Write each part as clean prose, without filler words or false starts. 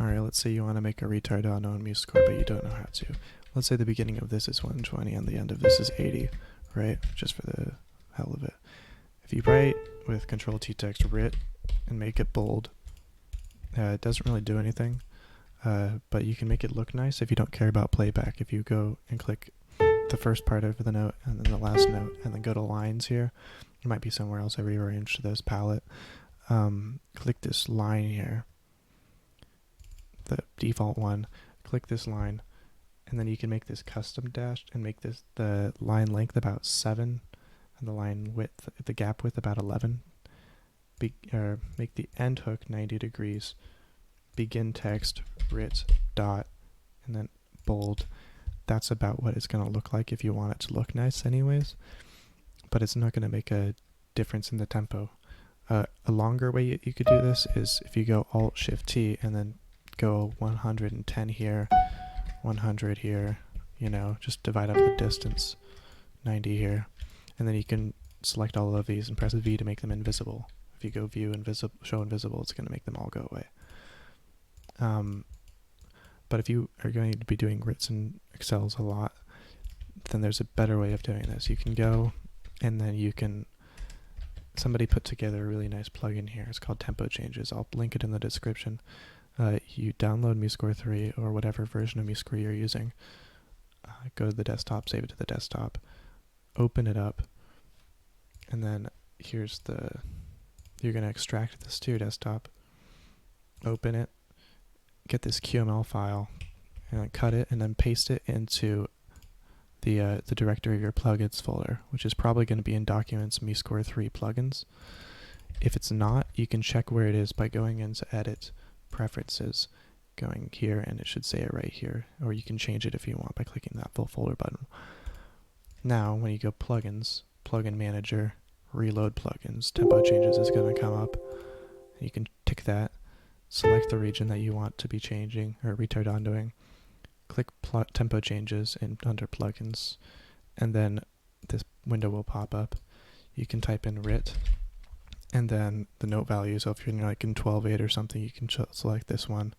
Alright, let's say you want to make a retardando on MuseScore, but you don't know how to. Let's say the beginning of this is 120 and the end of this is 80, right? Just for the hell of it. If you write with Control T text rit and make it bold, it doesn't really do anything, but you can make it look nice if you don't care about playback. If you go and click the first part of the note and then the last note and then go to lines here, it might be somewhere else I rearranged this palette. Click this line here, the default one, click this line, and then you can make this custom dash and make this the line length about 7 and the line width, the gap width about 11. Make the end hook 90 degrees, begin text, rit, dot, and then bold. That's about what it's going to look like if you want it to look nice anyways, but it's not going to make a difference in the tempo. A longer way you could do this is if you go Alt-Shift-T and then go 110 here, 100 here, just divide up the distance, 90 here, and then you can select all of these and press V to make them invisible. If you go View Invisible, Show Invisible, it's going to make them all go away. But if you are going to be doing rits and accels a lot, then there's a better way of doing this. You can go and then you can, somebody put together a really nice plugin here. It's called Tempochanges. I'll link it in the description. You download MuseScore 3 or whatever version of MuseScore you're using. Go to the desktop, save it to the desktop, open it up, and then here's you're going to extract this to your desktop, open it, get this QML file, and then cut it, and then paste it into the directory of your plugins folder, which is probably going to be in Documents MuseScore 3 plugins. If it's not, you can check where it is by going into Edit, Preferences, going here, and it should say it right here, or you can change it if you want by clicking that full folder button. Now, when you go Plugins, Plugin Manager, Reload Plugins, Tempochanges is going to come up, and you can tick that, select the region that you want to be changing or retardandoing, click Tempochanges under Plugins, and then this window will pop up. You can type in rit, and then the note value. So if you're like in 12/8 or something, you can select this one.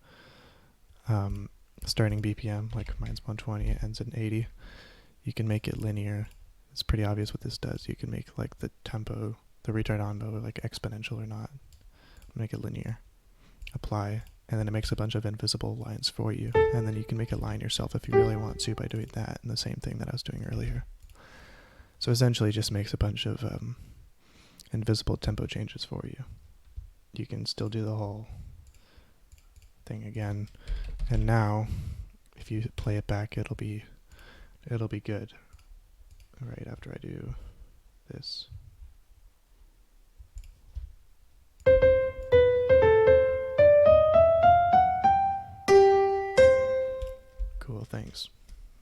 Starting BPM, like mine's 120, it ends in 80. You can make it linear. It's pretty obvious what this does. You can make like the tempo, the retardando, like exponential or not. Make it linear. Apply, and then it makes a bunch of invisible lines for you, and then you can make a line yourself if you really want to by doing that and the same thing that I was doing earlier. So essentially it just makes a bunch of invisible tempo changes for you. You can still do the whole thing again, and now if you play it back, it'll be good right after I do this. Cool, thanks.